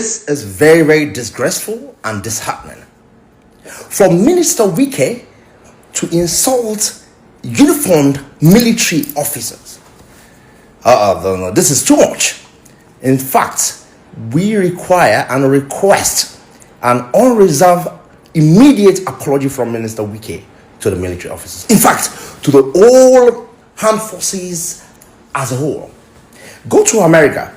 This is very, very disgraceful and disheartening. For Minister Wike to insult uniformed military officers. No, this is too much. In fact, we require and request an unreserved, immediate apology from Minister Wike to the military officers. In fact, to the all armed forces as a whole. Go to America,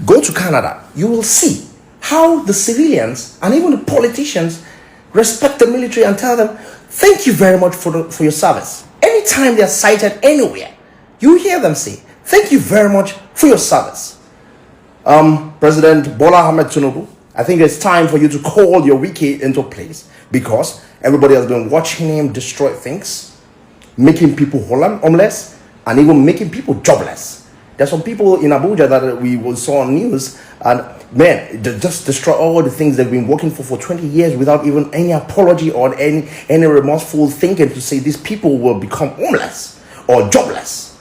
go to Canada, you will see how the civilians and even the politicians respect the military and tell them, thank you very much for your service. Anytime they are cited anywhere, you hear them say, thank you very much for your service. President Bola Ahmed Tinubu, I think it's time for you to call your Wike into place, because everybody has been watching him destroy things, making people homeless, and even making people jobless. There's some people in Abuja that we saw on news, and man, they just destroy all the things they've been working for 20 years without even any apology or any remorseful thinking to say these people will become homeless or jobless.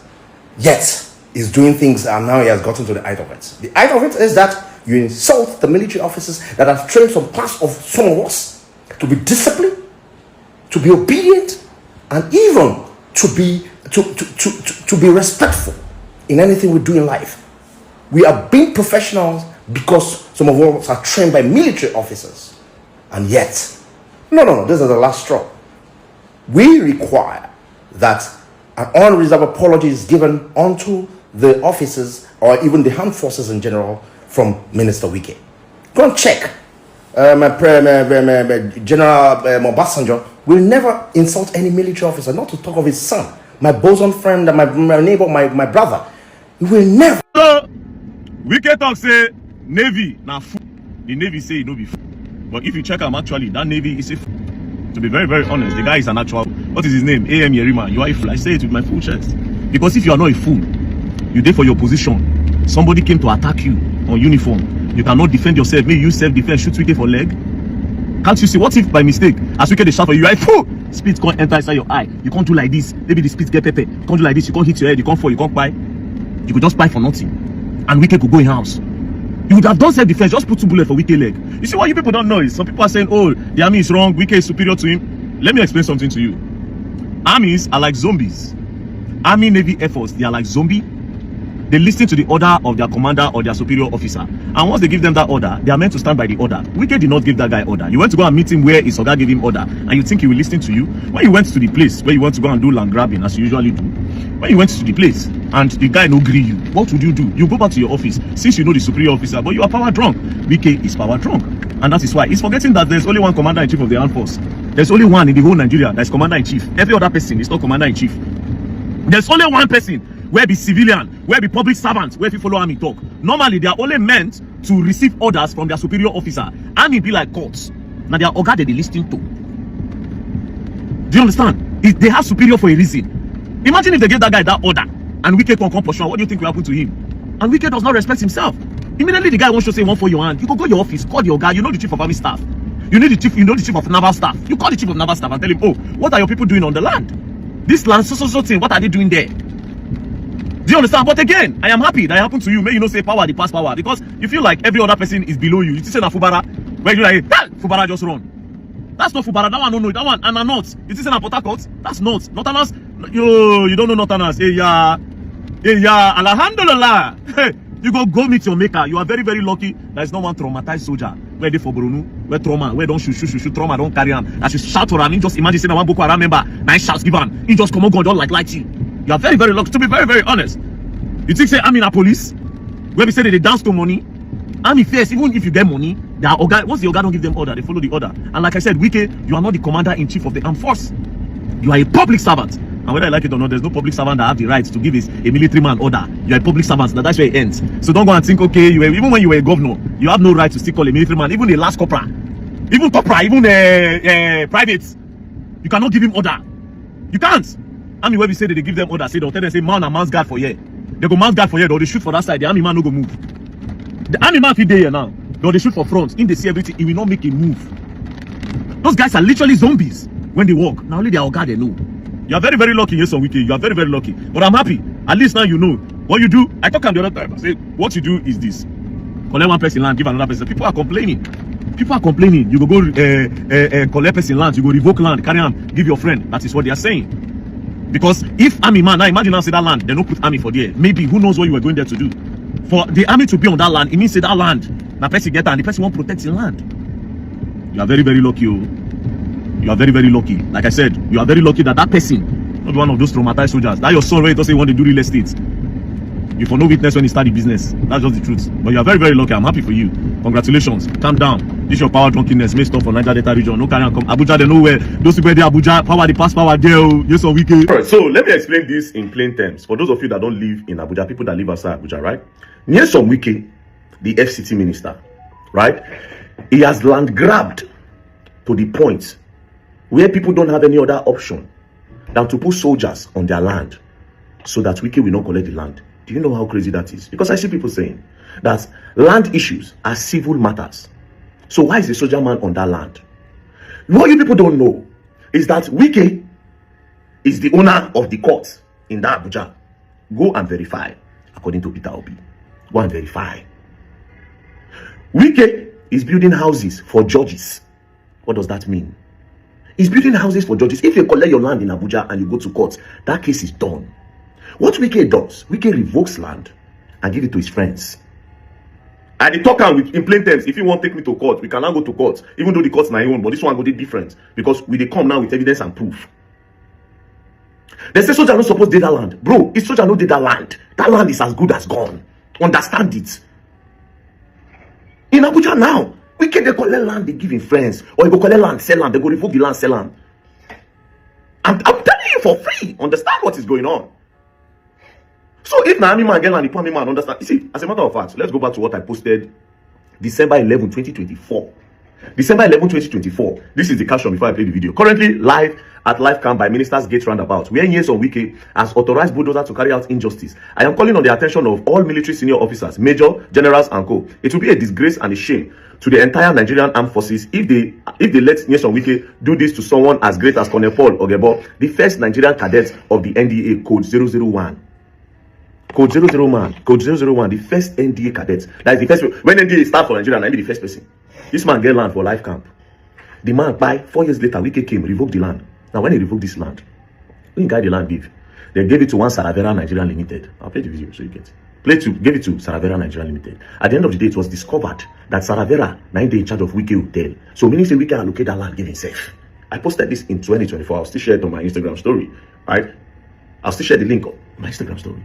Yet, he's doing things, and now he has gotten to the height of it. The height of it is that you insult the military officers that have trained some parts of some of us to be disciplined, to be obedient, and even to be respectful in anything we do in life. We are being professionals because some of us are trained by military officers. And yet, no, this is the last straw. We require that an unreserved apology is given unto the officers or even the armed forces in general from Minister Wike. Go and check. General Obasanjo will never insult any military officer, not to talk of his son, my bosom friend, my neighbor, my brother. He will never. So, Wike talk say Navy na fool. The Navy say it no be fool. But if you check him, actually, that Navy is a fool. To be very, very honest, the guy is an actual. What is his name? A.M. Yerima. You are a fool. I say it with my full chest. Because if you are not a fool, you there for your position. Somebody came to attack you on uniform. You cannot defend yourself. Maybe you self-defense, shoot Wike for leg. Can't you see? What if by mistake, as Wike they shout for you, you are a fool? Spit can't enter inside your eye. You can't do like this. Maybe the spit get pepper. You can't do like this. You can't hit your head. You can't fall. You can't buy. You could just buy for nothing. And Wike could go in house. You would have done self-defense, just put 2 bullets for Wike leg. You see what you people don't know is, some people are saying, oh, the army is wrong, Wike is superior to him. Let me explain something to you. Armies are like zombies. Army, Navy, Air Force, they are like zombies. They listen to the order of their commander or their superior officer. And once they give them that order, they are meant to stand by the order. Wike did not give that guy order. You went to go and meet him where his oga gave him order, and you think he will listen to you? When you went to the place where you want to go and do land grabbing, as you usually do, when you went to the place and the guy no agree you, what would you do? You go back to your office, since you know the superior officer, but you are power drunk. Wike is power drunk. And that is why he's forgetting that there's only one commander-in-chief of the armed force. There's only one in the whole Nigeria that's commander-in-chief. Every other person is not commander-in-chief. There's only one person where be civilian, where be public servants, where if you follow army talk. Normally, they are only meant to receive orders from their superior officer. Army be like courts. Now, they are order they listen to. Do you understand? They have superior for a reason. Imagine if they gave that guy that order and Wike can come pursue. What do you think will happen to him? And Wike does not respect himself. Immediately, the guy wants to say one for your hand. You go your office, call your guy. You know the chief of army staff. You know the chief of naval staff. You call the chief of naval staff and tell him, oh, what are your people doing on the land? This land, so thing, what are they doing there? Do you understand? But again, I am happy that it happened to you. May you not say power, the past power, because you feel like every other person is below you. You say na Fubara, where you like, hey, Fubara just run. That's not Fubara. That one no, that one and not. You say na Port Harcourt? That's not. Northerners, you don't know Northerners. Hey yeah, Alhamdulillah. Hey, you go meet your maker. You are very, very lucky. There is no one traumatized soldier where they for Brunu, where trauma, where don't shoot, trauma don't carry on. As you shout for him, he just imagine saying one Boko Haram member, 9 shots given. He just come on, go don't like you. You are very, very lucky. To be very, very honest, you think say army na police, where we say that they dance to money. Army first, even if you get money, their organ, once the organ don't give them order, they follow the order. And like I said, Wike, you are not the commander-in-chief of the armed force. You are a public servant. And whether I like it or not, there's no public servant that have the right to give a military man order. You are a public servant. That's where it ends. So don't go and think, okay, even when you were a governor, you have no right to still call a military man, even the last corporal, even private. You cannot give him order. You can't. Army where we say that they give them order, say they'll tell them say man and man's guard for here. They go man's guard for here, or they shoot for that side. The army man no go move. The army man fit there here now. Or they shoot for front. In they see everything, he will not make a move. Those guys are literally zombies when they walk. Now only they are guard they know. You are very, very lucky, yes, on Wike. You are very, very lucky. But I'm happy. At least now you know what you do. I talk to the other time. I say what you do is this. collect one person land, give another person. People are complaining. People are complaining. You go collect person land, you go revoke land, carry them, give your friend. That is what they are saying. Because if army man, now imagine now say that land, they don't put army for there. Maybe who knows what you were going there to do. For the army to be on that land, it means say that land, the person get there and the person won't protect the land. You are very, very lucky. You are very, very lucky. Like I said, you are very lucky that that person, not one of those traumatized soldiers, that your son where he doesn't want to do real estate. You for no witness when he started business. That's just the truth. But you are very, very lucky. I'm happy for you. Congratulations. Calm down. This is your power drunkenness. May stop for Niger Delta region. No carry on come. Abuja, they know where. Those people there, Abuja, power, the past power there. Yes, on weekend. Alright, so let me explain this in plain terms. For those of you that don't live in Abuja, people that live outside Abuja, right? Near some Wike, the FCT minister, right? He has land grabbed to the point where people don't have any other option than to put soldiers on their land so that Wike will not collect the land. Do you know how crazy that is? Because I see people saying that land issues are civil matters. So why is the soldier man on that land? What you people don't know is that Wike is the owner of the court in that Abuja. Go and verify, according to Peter Obi. Go and verify. Wike is building houses for judges. What does that mean? He's building houses for judges. If you collect your land in Abuja and you go to court, that case is done. What Wike does, Wike revokes land and give it to his friends. And they talk in plain terms, if you want to take me to court, we can now go to court, even though the court's my own, but this one go be different because we they come now with evidence and proof. They say soldier not supposed to that land. Bro, if soldier not did that land is as good as gone. Understand it. In Abuja now, Wike they collect land, they give him friends, or you go collect land, sell land, they go revoke the land, sell land. I'm telling you for free. Understand what is going on. So if Naomi man get land, the poor man understand. You see, as a matter of fact, let's go back to what I posted December 11, 2024. December 11, 2024. This is the caption before I play the video. Currently live at live camp by Minister's Gate roundabout, where years on Wike has authorized bulldozer to carry out injustice. I am calling on the attention of all military senior officers, major, generals, and co. It will be a disgrace and a shame to the entire Nigerian armed forces if they let Nyesom Wike do this to someone as great as Colonel Paul Ogebo, the first Nigerian cadet of the NDA Code 001. Code 001, the first NDA cadet. That is the first. When NDA starts for Nigeria, I be the first person. This man get land for life camp. The man by 4 years later, Wike came, revoked the land. Now when he revoked this land, when guy the land give, they gave it to one Saravera Nigeria Limited. I'll play the video so you get it. Gave it to Saravera Nigeria Limited. At the end of the day, it was discovered that Saravera now they in charge of Wike Hotel. So meaning say Wike allocate that land, give himself. I posted this in 2024. I'll still share it on my Instagram story. Right? I'll still share the link on my Instagram story.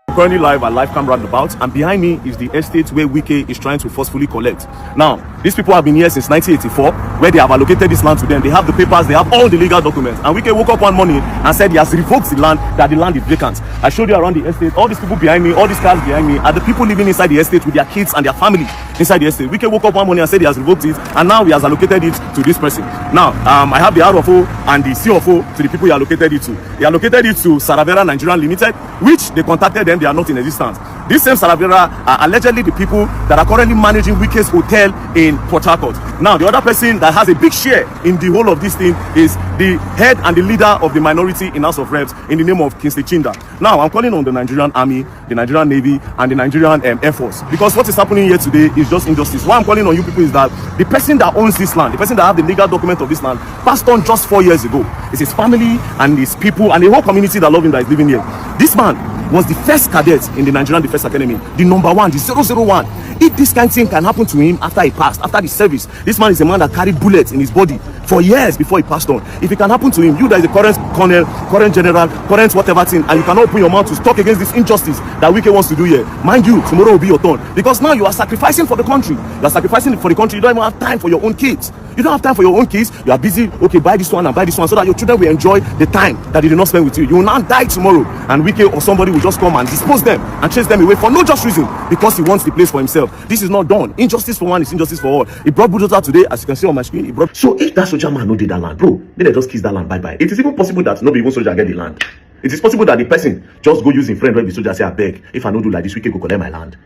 Currently live at live camp roundabout, and behind me is the estate where Wike is trying to forcefully collect. Now, these people have been here since 1984, where they have allocated this land to them. They have the papers, they have all the legal documents. And Wike woke up one morning and said he has revoked the land, that the land is vacant. I showed you around the estate, all these people behind me, all these cars behind me, are the people living inside the estate with their kids and their family inside the estate. Wike woke up one morning and said he has revoked it, and now he has allocated it to this person. Now, I have the RFO and the CFO to the people he allocated it to. He allocated it to Saravera Nigeria Limited, which they contacted them. They are not in existence. This same Saravera are allegedly the people that are currently managing Wike's hotel in Port Harcourt. Now, the other person that has a big share in the whole of this thing is the head and the leader of the minority in House of Reps in the name of Kingsley Chinda. Now, I'm calling on the Nigerian Army, the Nigerian Navy, and the Nigerian Air Force, because what is happening here today is just injustice. Why I'm calling on you people is that the person that owns this land, the person that have the legal document of this land, passed on just 4 years ago. It's his family and his people and the whole community that love him that is living here. This man was the first cadet in the Nigerian Defense Academy, the number one, the 001. If this kind of thing can happen to him after he passed, after the service, this man is a man that carried bullets in his body for years before he passed on. If it can happen to him, you that is the current colonel, current general, current whatever thing, and you cannot open your mouth to talk against this injustice that Wike wants to do here, mind you, tomorrow will be your turn. Because now you are sacrificing for the country. You are sacrificing for the country. You don't even have time for your own kids. You don't have time for your own kids. You are busy, okay, buy this one and buy this one so that your children will enjoy the time that they did not spend with you. You will now die tomorrow, and Wike or somebody will just come and dispose them and chase them away for no just reason, because he wants the place for himself. This is not done. Injustice for one is injustice for all. He brought bulldozer today, as you can see on my screen. He brought... So if that soldier man no did that land, bro, then they just kiss that land bye-bye. It is even possible that nobody even soldier get the land. It is possible that the person just go use him friend when the soldier say, I beg, if I don't do like this, Wike go collect my land.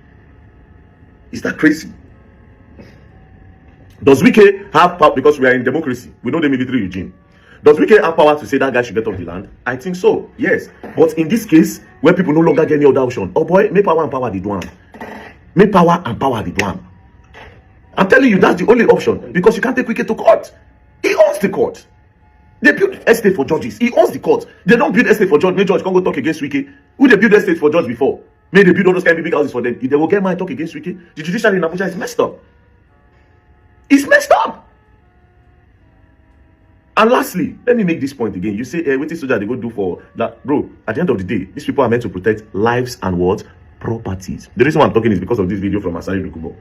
Is that crazy? Does Wike have power? Because we are in democracy, we know the military regime. Does Wike have power to say that guy should get off the land? I think so, yes. But in this case, where people no longer get any other option, oh boy, make power and power the do one. Make power and power the one. I'm telling you, that's the only option, because you can't take Wike to court. He owns the court. They build estate for judges. He owns the court. They don't build estate for judge. May judge can't go talk against Wike. Who they build estate for judge before? May they build all those kind of big houses for them. If they will get mine talk against Wike, the judiciary in Abuja is messed up. It's messed up. And lastly, let me make this point again. You say, what is soldier they go do for that? Bro, at the end of the day, these people are meant to protect lives and what? Properties. The reason why I'm talking is because of this video from TR0UBLE.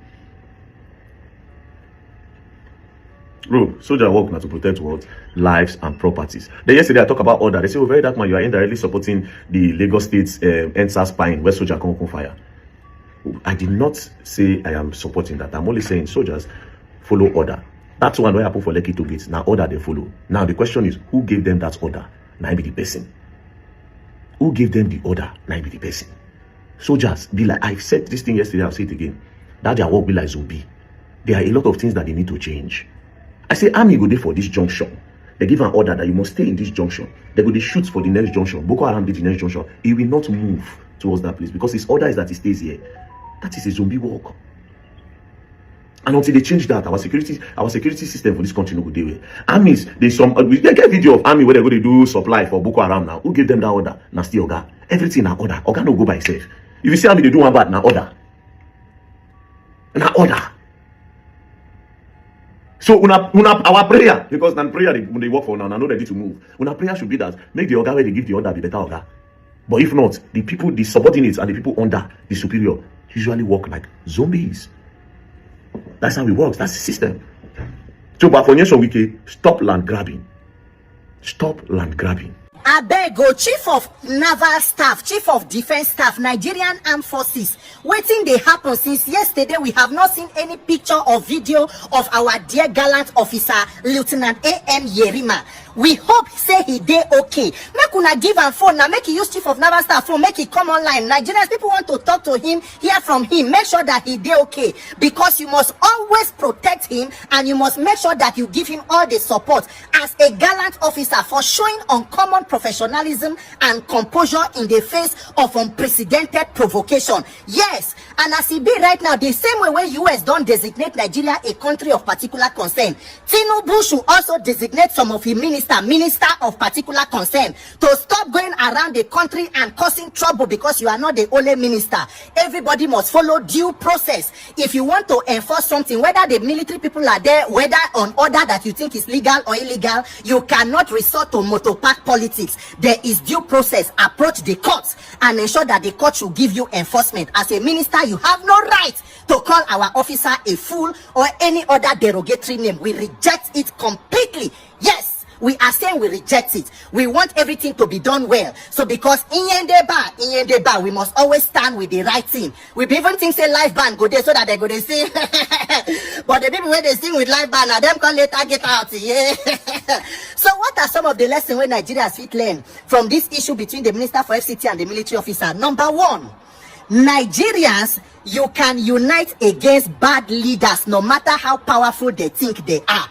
Bro, soldier work now to protect what? Lives and properties. Then yesterday I talked about order. They say, oh, Verydarkman, you are indirectly supporting the Lagos State's NSAS spine where soldier come on fire. I did not say I am supporting that. I'm only saying soldiers follow order. That's one way happen for Lekki to Gates. Now order they follow. Now the question is, who gave them that order? Now be the person. Who gave them the order? Now be the person. Soldiers be like, I've said this thing yesterday, I'll say it again. That their work be like zombie. There are a lot of things that they need to change. I say army go there for this junction. They give an order that you must stay in this junction. They go they shoot for the next junction. Boko Haram did the next junction. He will not move towards that place because his order is that he stays here. That is a zombie work. And until they change that, our security system for this country no go dey. Armies, they get video of army where they go to do supply for Boko Haram now. Who gave them that order? Now still Oga. Everything na order. Oga no go by itself. If you see army they do one bad, na order. Na order. So our prayer, because now prayer they work for now, I know ready to move. Our prayer should be that make the order where they give the order be better order. But if not, the people, the subordinates and the people under the superior usually work like zombies. That's how it works. That's the system. So, but for Wike, stop land grabbing. Stop land grabbing. Abego, Chief of Naval Staff, Chief of Defense Staff, Nigerian Armed Forces. Waiting they happen since yesterday. We have not seen any picture or video of our dear gallant officer, Lieutenant A.M. Yerima. We hope say he dey okay. Make una give am phone now. Make he use Chief of Naval Staff phone. Make he come online. Nigerians, people want to talk to him, hear from him. Make sure that he dey okay, because you must always protect him and you must make sure that you give him all the support as a gallant officer for showing uncommon professionalism and composure in the face of unprecedented provocation. Yes, and as he be right now, the same way when US don't designate Nigeria a country of particular concern, TR0UBLE should also designate some of his minister of particular concern to stop going around the country and causing trouble, because you are not the only minister. Everybody must follow due process. If you want to enforce something, whether the military people are there, whether on order that you think is legal or illegal, you cannot resort to motopark politics. There is due process. Approach the courts and ensure that the court should give you enforcement. As a minister, you have no right to call our officer a fool or any other derogatory name. We reject it completely. Yes, we are saying we reject it. We want everything to be done well. So because in Yendeba, we must always stand with the right thing. We even think say live band go there so that they go to sing. But the people where they sing with live band, now them can later get out. Yeah. So what are some of the lessons where Nigerians fit learn from this issue between the Minister for FCT and the military officer? Number one, Nigerians, you can unite against bad leaders no matter how powerful they think they are.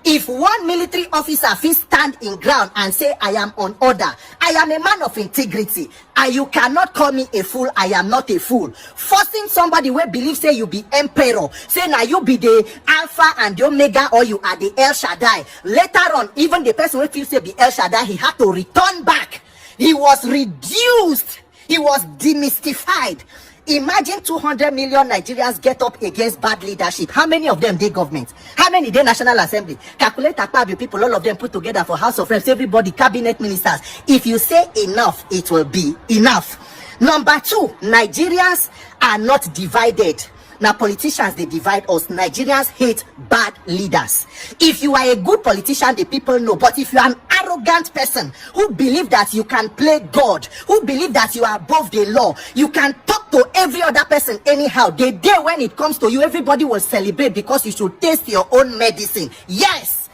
If one military officer fit stand in ground and say, I am on order, I am a man of integrity, and you cannot call me a fool, I am not a fool. Forcing somebody who believes say you be emperor, say now you be the Alpha and the Omega, or you are the El Shaddai. Later on, even the person who feels say be El Shaddai, he had to return back. He was reduced. He was demystified. Imagine 200 million Nigerians get up against bad leadership. How many of them they government? How many they National Assembly? Calculate Akpabio people, all of them put together for House of Reps, everybody, cabinet ministers. If you say enough, it will be enough. Number two, Nigerians are not divided. Now politicians, they divide us. Nigerians hate bad leaders. If you are a good politician, the people know. But if you are an arrogant person who believe that you can play God, who believe that you are above the law, you can talk to every other person anyhow, the day when it comes to you, everybody will celebrate because you should taste your own medicine. Yes,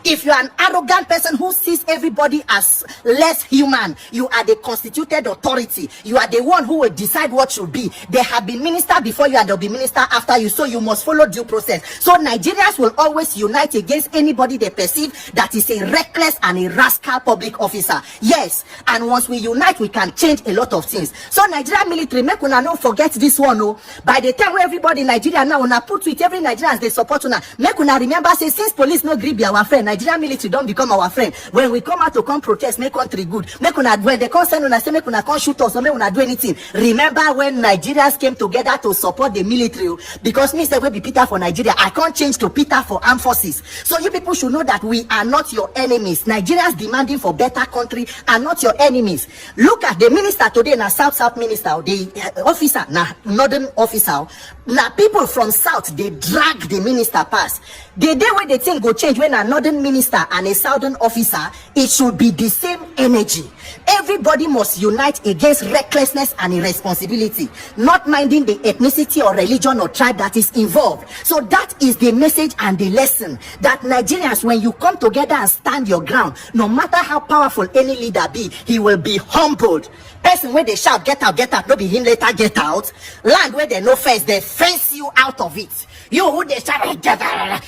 If you are an arrogant person who sees everybody as less human, you are the constituted authority. You are the one who will decide what should be. There have been minister before you and there will be minister after you, so you must follow due process. So Nigerians will always unite against anybody they perceive that is a reckless and a rascal public officer. Yes, and once we unite, we can change a lot of things. So Nigerian military, make una not forget this one. Oh, by the time where everybody in Nigeria now, una put with every Nigerians they support una, make una remember say since police no gree be our friend, Nigerian military don't become our friend. When we come out to come protest, make country good. Make una, when they come send una say make una come shoot us or make una do anything. Remember when Nigerians came together to support the military? Because me say we be Peter for Nigeria, I can't change to Peter for armed forces. So you people should know that we are not your enemies. Nigerians demanding for better country are not your enemies. Look at the minister today, na South minister, the officer, na northern officer. Now people from South, they drag the minister past. The day when they think go change, when a northern minister and a southern officer, it should be the same energy. Everybody must unite against recklessness and irresponsibility, not minding the ethnicity or religion or tribe that is involved. So that is the message and the lesson that Nigerians, when you come together and stand your ground, no matter how powerful any leader be, he will be humbled. Person where they shout get out, no be him later get out. Land where they no fence, they fence you out of it. You who they shout get out,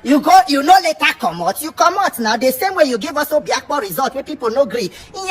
you go, you no later come out. You come out now the same way you give us Obiakpo result where people no agree. Oh,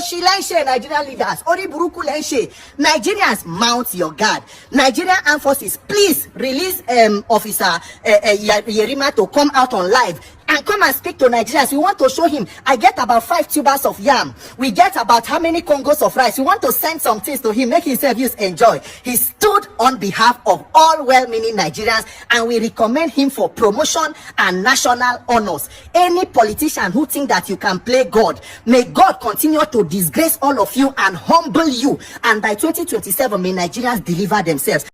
she lenshe Nigerian leaders. Ori buruku lenshe. Nigerians, mount your guard. Nigerian Armed Forces, please release Officer Yerima to come out on live and come and speak to Nigerians. We want to show him, I get about 5 tubers of yam. We get about how many Congos of rice. We want to send some things to him, make himself use enjoy. He stood on behalf of all well-meaning Nigerians, and we recommend him for promotion and national honors. Any politician who think that you can play God, may God continue to disgrace all of you and humble you. And by 2027, may Nigerians deliver themselves.